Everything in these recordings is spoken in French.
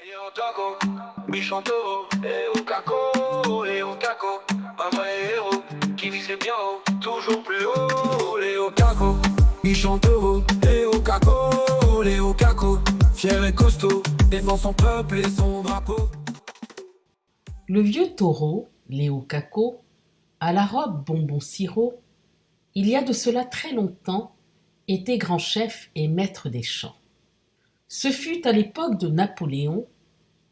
Léo Taco, bichon taureau, Léo Caco, Léo Caco, maman et héros, qui visait bien haut, toujours plus haut. Léo Caco, bichon taureau, Léo Caco, fier et costaud, défend son peuple et son drapeau. Le vieux taureau, Léo Caco, à la robe bonbon sirop, il y a de cela très longtemps, était grand chef et maître des champs. Ce fut à l'époque de Napoléon,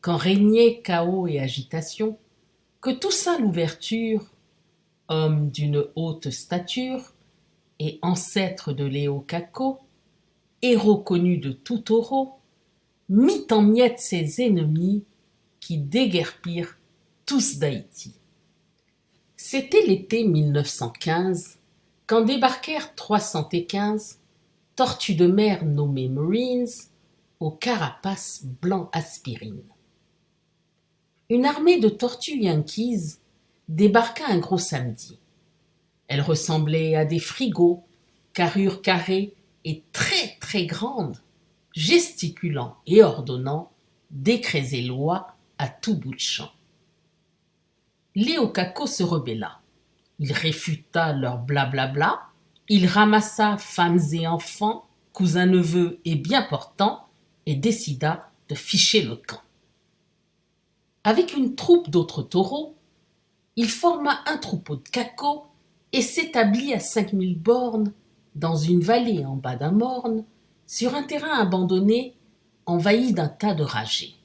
quand régnait chaos et agitation, que toussa l'ouverture, homme d'une haute stature et ancêtre de Léo Caco, héros connu de tout taureau, mit en miettes ses ennemis qui déguerpirent tous d'Haïti. C'était l'été 1915, quand débarquèrent 315 tortues de mer nommées Marines aux carapaces blanc aspirine. Une armée de tortues yankees débarqua un gros samedi. Elles ressemblaient à des frigos, carrure carrée et très très grandes, gesticulant et ordonnant décrets et lois à tout bout de champ. Léo Caco se rebella. Il réfuta leur blablabla, il ramassa femmes et enfants, cousins-neveux et bien portants, et décida de ficher le camp. Avec une troupe d'autres taureaux, il forma un troupeau de cacos et s'établit à 5000 bornes, dans une vallée en bas d'un morne, sur un terrain abandonné, envahi d'un tas de ragés.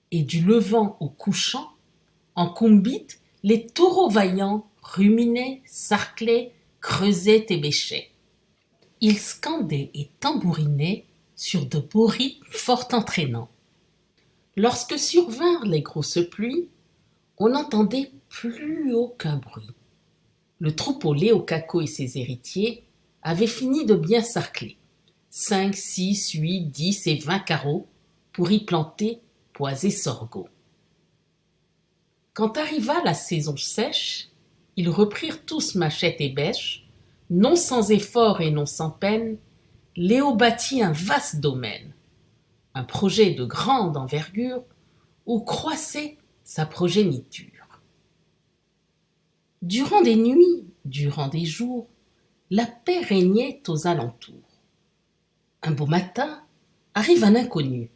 Et du levant au couchant, en combite, les taureaux vaillants ruminaient, sarclaient, creusaient et bêchaient. Ils scandaient et tambourinaient sur de beaux rythmes fort entraînants. Lorsque survinrent les grosses pluies, on n'entendait plus aucun bruit. Le troupeau Léo Caco et ses héritiers avaient fini de bien sarcler. 5, 6, 8, 10 et 20 carreaux pour y planter pois et sorgho. Quand arriva la saison sèche, ils reprirent tous machette et bêche, non sans effort et non sans peine, Léo bâtit un vaste domaine, un projet de grande envergure où croissait sa progéniture. Durant des nuits, durant des jours, la paix régnait aux alentours. Un beau matin, arrive un inconnu.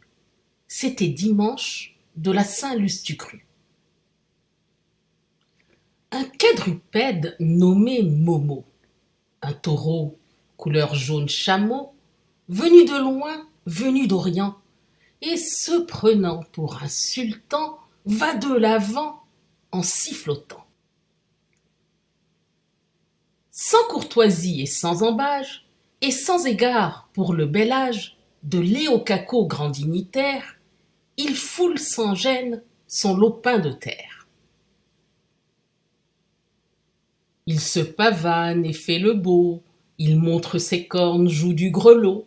C'était dimanche de la Saint-Lustucru. Un quadrupède nommé Momo, un taureau couleur jaune chameau, venu de loin, venu d'Orient, et se prenant pour un sultan, va de l'avant en sifflotant. Sans courtoisie et sans embâge, et sans égard pour le bel âge de Léo Caco grand dignitaire, il foule sans gêne son lopin de terre. Il se pavane et fait le beau, il montre ses cornes, joue du grelot,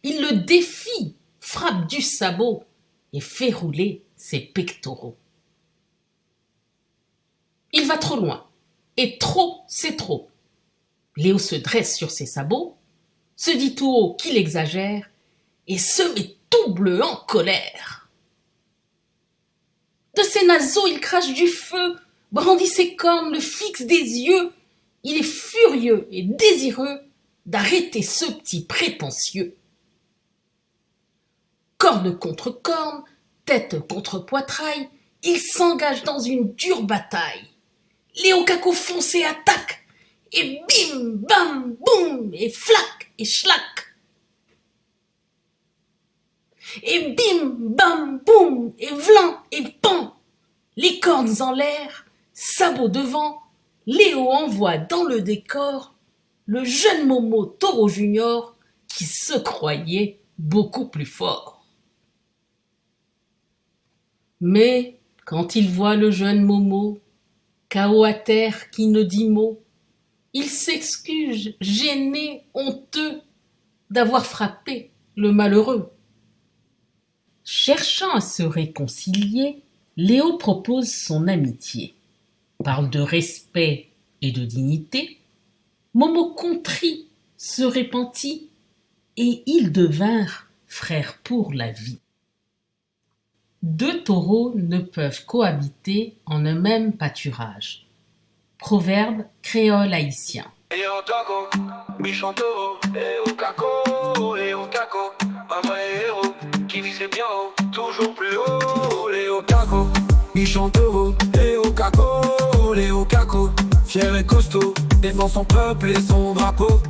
il le défie, frappe du sabot et fait rouler ses pectoraux. Il va trop loin, et trop, c'est trop. Léo se dresse sur ses sabots, se dit tout haut qu'il exagère et se met tout bleu en colère. De ses naseaux, il crache du feu, brandit ses cornes, le fixe des yeux. Il est furieux et désireux d'arrêter ce petit prétentieux. Corne contre corne, tête contre poitrail, il s'engage dans une dure bataille. Léo Caco fonce et attaque, et bim, bam, boum, et flac, et schlac. Et bim, bam, boum, et vlan, et pan. Les cornes en l'air, sabots devant, Léo envoie dans le décor le jeune Momo Taureau Junior qui se croyait beaucoup plus fort. Mais quand il voit le jeune Momo, KO à terre qui ne dit mot, il s'excuse, gêné, honteux, d'avoir frappé le malheureux. Cherchant à se réconcilier, Léo propose son amitié. Parle de respect et de dignité. Momo contrit, se repentit, et ils devinrent frères pour la vie. Deux taureaux ne peuvent cohabiter en un même pâturage. Proverbe créole haïtien. Léo Taco, méchant taureau, Léo Caco, Léo Caco, maman et héros, qui visait bien haut, toujours plus haut. Léo Caco, méchant taureau, Léo Caco, fier et costaud, défend son peuple et son drapeau.